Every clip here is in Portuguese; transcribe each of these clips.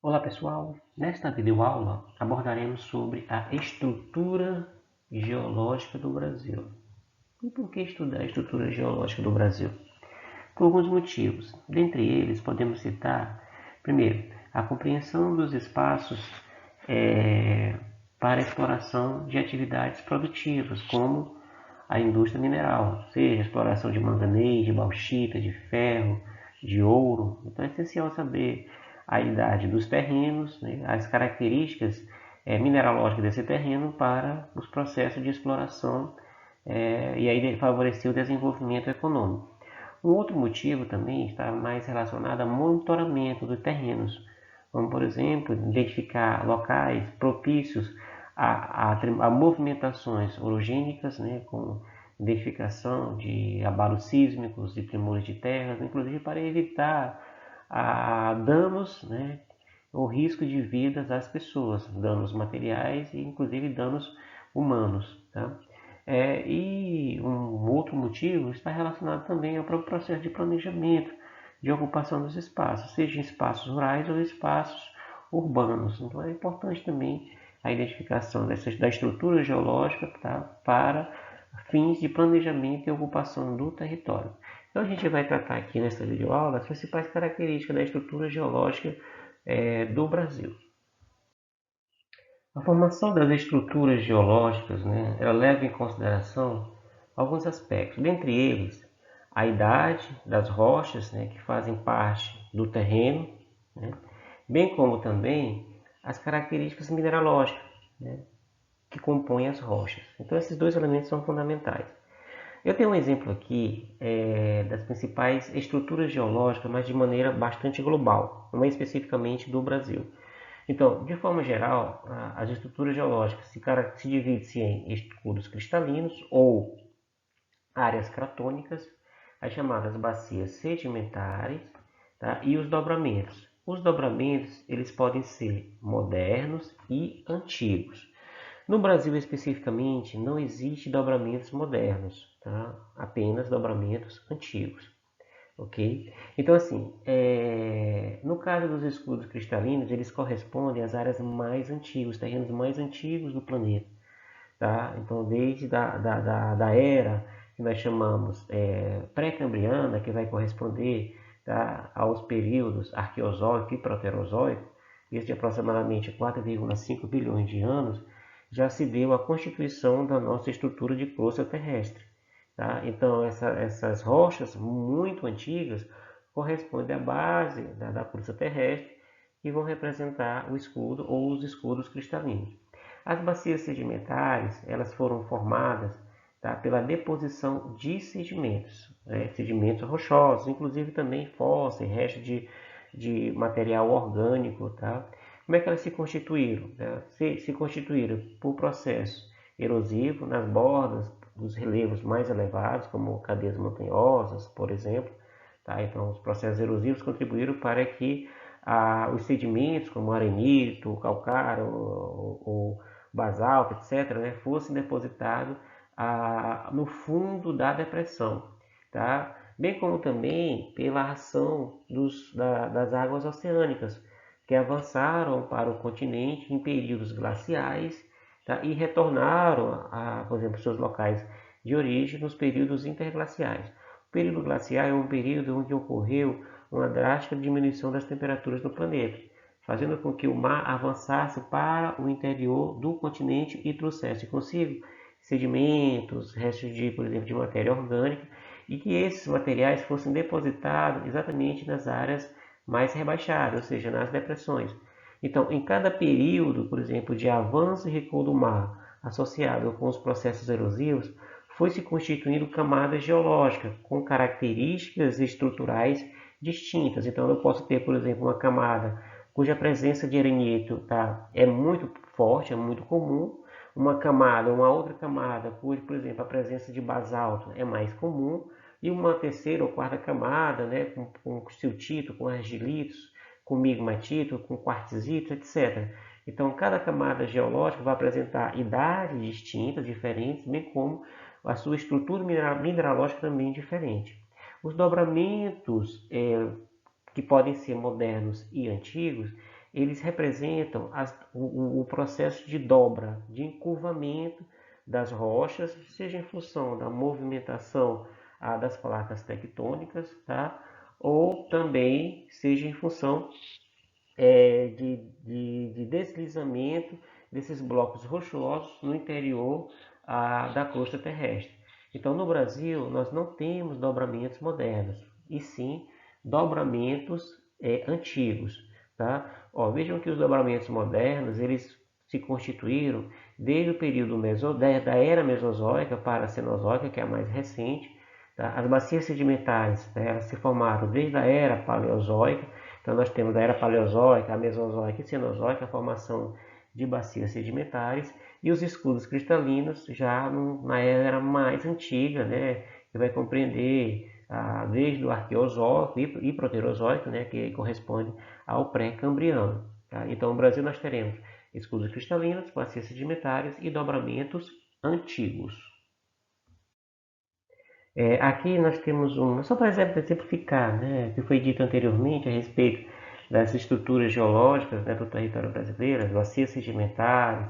Olá pessoal, nesta videoaula abordaremos sobre a estrutura geológica do Brasil. E por que estudar a estrutura geológica do Brasil? Por alguns motivos. Dentre eles podemos citar, primeiro, a compreensão dos espaços para a exploração de atividades produtivas, como a indústria mineral, seja a exploração de manganês, de bauxita, de ferro, de ouro. Então é essencial saber a idade dos terrenos, né, as características mineralógicas desse terreno para os processos de exploração e aí favorecer o desenvolvimento econômico. Um outro motivo também está mais relacionado ao monitoramento dos terrenos, como por exemplo, identificar locais propícios a movimentações orogênicas, né, com identificação de abalos sísmicos, de tremores de terras, inclusive para evitar danos, né, ou risco de vidas às pessoas, danos materiais e inclusive danos humanos. Tá? E um outro motivo está relacionado também ao próprio processo de planejamento, de ocupação dos espaços, seja em espaços rurais ou espaços urbanos. Então é importante também a identificação da estrutura geológica, tá, para fins de planejamento e ocupação do território. Então a gente vai tratar aqui nessa videoaula as principais características da estrutura geológica do Brasil. A formação das estruturas geológicas, né, ela leva em consideração alguns aspectos, dentre eles a idade das rochas, né, que fazem parte do terreno, né, bem como também as características mineralógicas, né, que compõem as rochas. Então esses dois elementos são fundamentais. Eu tenho um exemplo aqui das principais estruturas geológicas, mas de maneira bastante global, não é especificamente do Brasil. Então, de forma geral, as estruturas geológicas se dividem-se em escudos cristalinos ou áreas cratônicas, as chamadas bacias sedimentares, tá? E os dobramentos. Os dobramentos eles podem ser modernos e antigos. No Brasil especificamente, não existe dobramentos modernos, tá? Apenas dobramentos antigos. Ok? Então, assim, no caso dos escudos cristalinos, eles correspondem às áreas mais antigas, os terrenos mais antigos do planeta. Tá? Então, desde da era que nós chamamos pré-cambriana, que vai corresponder, tá, aos períodos arqueozoico e proterozoico, isso de aproximadamente 4,5 bilhões de anos, já se deu a constituição da nossa estrutura de crosta terrestre. Tá? Então, essas rochas muito antigas correspondem à base da crosta terrestre e vão representar o escudo ou os escudos cristalinos. As bacias sedimentares elas foram formadas, tá, pela deposição de sedimentos, né, sedimentos rochosos, inclusive também fósseis, restos de material orgânico. Tá? Como é que elas se constituíram? Né? Se constituíram por processo erosivo nas bordas dos relevos mais elevados, como cadeias montanhosas, por exemplo. Tá? Então, os processos erosivos contribuíram para que os sedimentos, como arenito, calcário, o basalto, etc., né, fossem depositados no fundo da depressão. Tá? Bem como também pela ação das águas oceânicas, que avançaram para o continente em períodos glaciais, tá? E retornaram, por exemplo, seus locais de origem nos períodos interglaciais. O período glacial é um período onde ocorreu uma drástica diminuição das temperaturas do planeta, fazendo com que o mar avançasse para o interior do continente e trouxesse consigo sedimentos, restos de, por exemplo, de matéria orgânica, e que esses materiais fossem depositados exatamente nas áreas mais rebaixadas, ou seja, nas depressões. Então, em cada período, por exemplo, de avanço e recuo do mar, associado com os processos erosivos, foi se constituindo camadas geológicas com características estruturais distintas. Então, eu posso ter, por exemplo, uma camada cuja presença de arenito, tá, é muito forte, é muito comum, uma outra camada, cuja, por exemplo, a presença de basalto é mais comum, e uma terceira ou quarta camada, né, com siltito, com argilitos, com migmatito, com quartzito, etc. Então, cada camada geológica vai apresentar idades distintas, diferentes, bem como a sua estrutura mineralógica também diferente. Os dobramentos que podem ser modernos e antigos, eles representam o processo de dobra, de encurvamento das rochas, seja em função da movimentação das placas tectônicas, tá? Ou também seja em função de deslizamento desses blocos rochosos no interior da crosta terrestre. Então, no Brasil, nós não temos dobramentos modernos, e sim dobramentos antigos. Tá? Ó, vejam que os dobramentos modernos eles se constituíram desde o período da era Mesozoica para a Cenozoica, que é a mais recente. Tá? As bacias sedimentares, né, elas se formaram desde a era Paleozoica. Então nós temos da era Paleozoica, a Mesozoica e Cenozoica a formação de bacias sedimentares, e os escudos cristalinos já na era mais antiga, né, que vai compreender desde o Arqueozoico e Proterozoico, né, que corresponde ao pré-cambriano. Tá? Então no Brasil nós teremos escudos cristalinos, bacias sedimentares e dobramentos antigos. Aqui nós temos só para exemplificar, né, o que foi dito anteriormente a respeito das estruturas geológicas, né, do território brasileiro, as bacias sedimentares,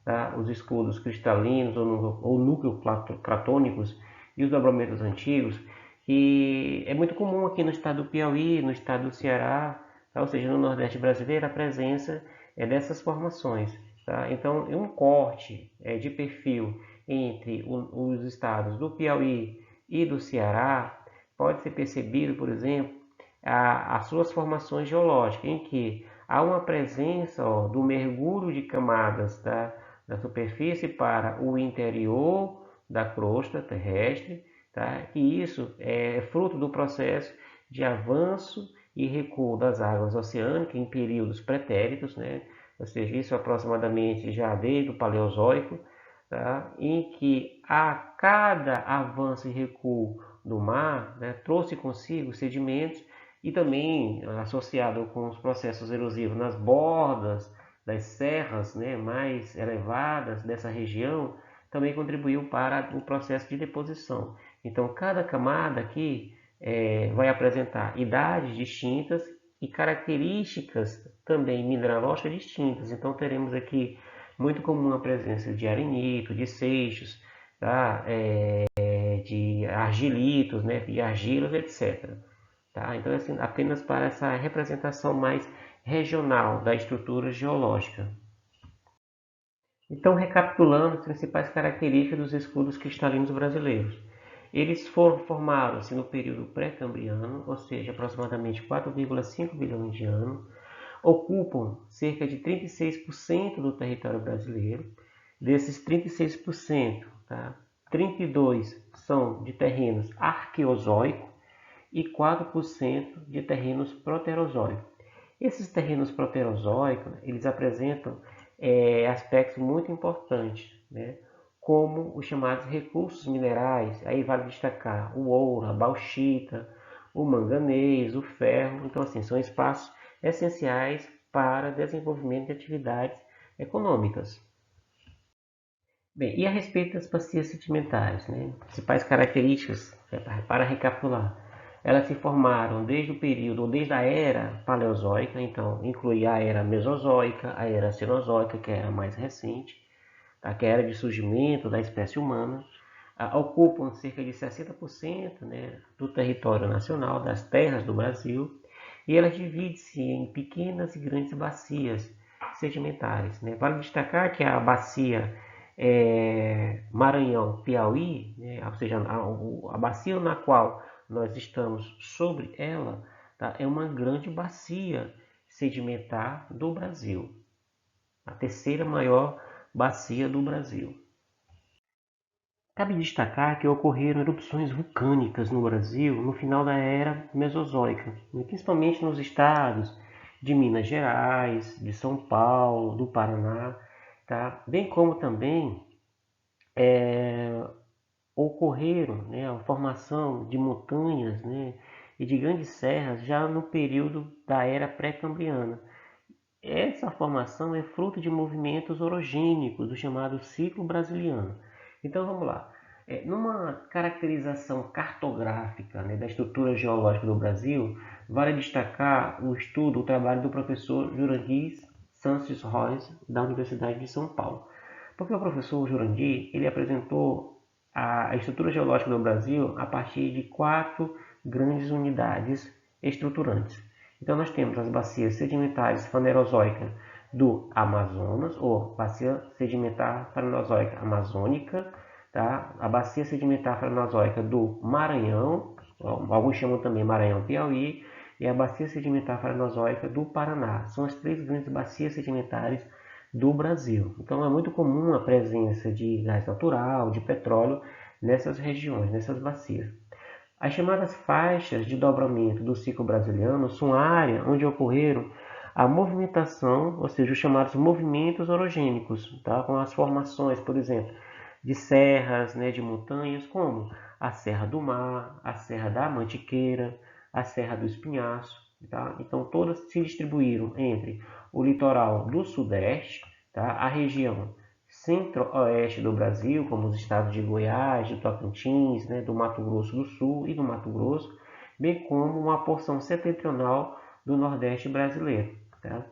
tá, os escudos cristalinos ou núcleos platônicos e os dobramentos antigos, que é muito comum aqui no estado do Piauí, no estado do Ceará, tá, ou seja, no Nordeste brasileiro, a presença dessas formações. Tá? Então, um corte de perfil entre os estados do Piauí e do Ceará pode ser percebido, por exemplo, as suas formações geológicas, em que há uma presença do mergulho de camadas da superfície para o interior da crosta terrestre, tá? E isso é fruto do processo de avanço e recuo das águas oceânicas em períodos pretéritos, né? Ou seja, isso aproximadamente já desde o Paleozoico, tá? Em que a cada avanço e recuo do mar, né, trouxe consigo sedimentos e também associado com os processos erosivos nas bordas das serras, né, mais elevadas dessa região, também contribuiu para o processo de deposição. Então, cada camada aqui vai apresentar idades distintas e características também mineralógicas distintas. Então, teremos aqui muito comum a presença de arenito, de seixos, tá? De argilitos, né? De argilas, etc. Tá? Então, assim, apenas para essa representação mais regional da estrutura geológica. Então, recapitulando as principais características dos escudos cristalinos brasileiros. Eles foram formados no período pré-cambriano, ou seja, aproximadamente 4,5 bilhões de anos, ocupam cerca de 36% do território brasileiro. Desses 36%, tá? 32% são de terrenos arqueozoicos e 4% de terrenos proterozoicos. Esses terrenos proterozoicos, eles apresentam aspectos muito importantes, né? Como os chamados recursos minerais. Aí vale destacar o ouro, a bauxita, o manganês, o ferro. Então, assim, são espaços essenciais para desenvolvimento de atividades econômicas. Bem, e a respeito das bacias sedimentares, né? Principais características, para recapitular, elas se formaram desde o período, ou desde a era paleozoica, então inclui a era mesozoica, a era cenozoica, que é a mais recente, tá? Que é a era de surgimento da espécie humana, ocupam cerca de 60%, né, do território nacional, das terras do Brasil, e elas dividem-se em pequenas e grandes bacias sedimentares. Né? Vale destacar que a bacia Maranhão-Piauí, né, ou seja, a bacia na qual nós estamos sobre ela, tá, é uma grande bacia sedimentar do Brasil, a terceira maior bacia do Brasil. Cabe destacar que ocorreram erupções vulcânicas no Brasil no final da era Mesozoica, principalmente nos estados de Minas Gerais, de São Paulo, do Paraná, tá? Bem como também ocorreram, né, a formação de montanhas, né, e de grandes serras já no período da era pré-cambriana. Essa formação é fruto de movimentos orogênicos do chamado ciclo brasiliano. Então vamos lá. Numa caracterização cartográfica, né, da estrutura geológica do Brasil, vale destacar o trabalho do professor Jurandir Sanches Royce, da Universidade de São Paulo. Porque o professor Jurandir, ele apresentou a estrutura geológica do Brasil a partir de 4 grandes unidades estruturantes. Então nós temos as bacias sedimentares fanerozoicas do Amazonas, ou bacia sedimentar fanerozoica amazônica, tá? A bacia sedimentar fanerozoica do Maranhão, alguns chamam também Maranhão-Piauí, e a bacia sedimentar fanerozoica do Paraná. São as 3 grandes bacias sedimentares do Brasil. Então é muito comum a presença de gás natural, de petróleo nessas regiões, nessas bacias. As chamadas faixas de dobramento do ciclo brasiliano são a área onde ocorreram a movimentação, ou seja, os chamados movimentos orogênicos, tá? Com as formações, por exemplo, de serras, né, de montanhas, como a Serra do Mar, a Serra da Mantiqueira, a Serra do Espinhaço. Tá? Então, todas se distribuíram entre o litoral do Sudeste, tá? A região centro-oeste do Brasil, como os estados de Goiás, de Tocantins, né, do Mato Grosso do Sul e do Mato Grosso, bem como uma porção setentrional do Nordeste brasileiro. Tá?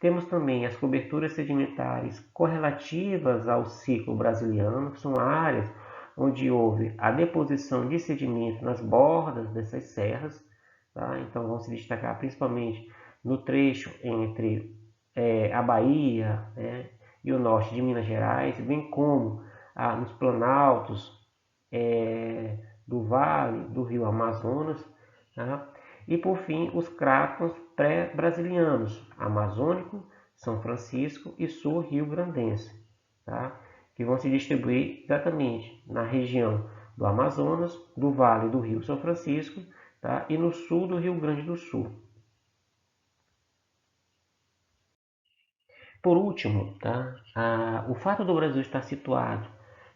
Temos também as coberturas sedimentares correlativas ao ciclo brasiliano, que são áreas onde houve a deposição de sedimento nas bordas dessas serras. Tá? Então vão se destacar principalmente no trecho entre a Bahia, né, e o norte de Minas Gerais, bem como nos planaltos do vale do rio Amazonas, tá? E por fim os cratons pré-brasilianos, Amazônico, São Francisco e Sul Rio Grandense, tá? Que vão se distribuir exatamente na região do Amazonas, do vale do rio São Francisco, tá? E no sul do Rio Grande do Sul. Por último, tá? O fato do Brasil estar situado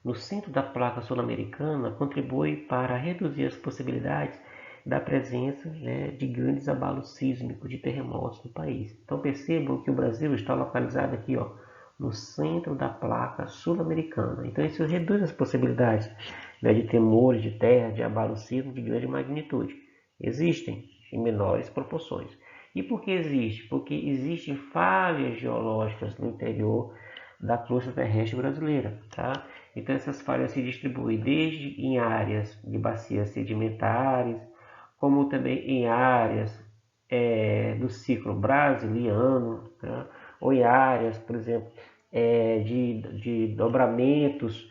no centro da placa sul-americana contribui para reduzir as possibilidades da presença, né, de grandes abalos sísmicos de terremotos no país. Então percebam que o Brasil está localizado aqui, ó, no centro da placa sul-americana. Então isso reduz as possibilidades, né, de tremores de terra, de abalos sísmicos de grande magnitude. Existem em menores proporções. E por que existe? Porque existem falhas geológicas no interior da crosta terrestre brasileira. Tá? Então essas falhas se distribuem desde em áreas de bacias sedimentares, como também em áreas do ciclo brasiliano, tá? Ou em áreas, por exemplo, de dobramentos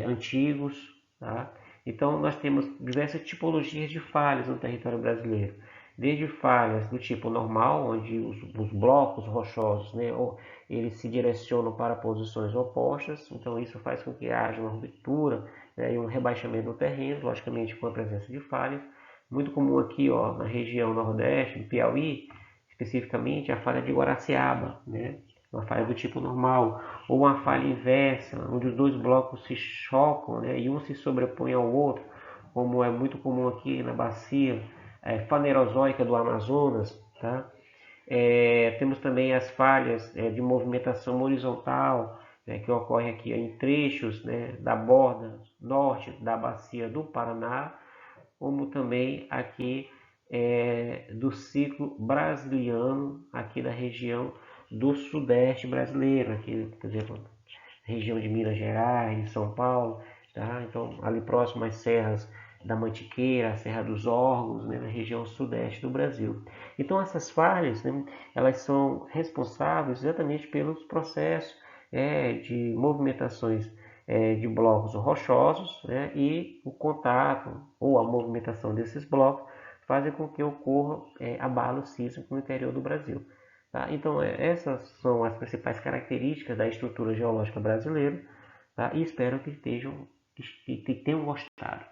antigos. Tá? Então nós temos diversas tipologias de falhas no território brasileiro. Desde falhas do tipo normal, onde os blocos rochosos, né, eles se direcionam para posições opostas, então isso faz com que haja uma ruptura, né, e um rebaixamento do terreno, logicamente com a presença de falhas. Muito comum aqui, ó, na região nordeste, no Piauí, especificamente a falha de Guaraciaba, né, uma falha do tipo normal, ou uma falha inversa, onde os dois blocos se chocam, né, e um se sobrepõe ao outro, como é muito comum aqui na bacia fanerozoica do Amazonas. Tá? Temos também as falhas de movimentação horizontal, né, que ocorre aqui em trechos, né, da borda norte da bacia do Paraná, como também aqui do ciclo brasiliano, aqui da região do sudeste brasileiro, aqui, por exemplo, região de Minas Gerais, de São Paulo, tá? Então ali próximo às serras da Mantiqueira, a Serra dos Órgãos, né, na região sudeste do Brasil. Então essas falhas, né, elas são responsáveis exatamente pelos processos de movimentações de blocos rochosos, né, e o contato ou a movimentação desses blocos fazem com que ocorra abalo sísmico no interior do Brasil. Tá? Então essas são as principais características da estrutura geológica brasileira, tá? E espero que tenham gostado.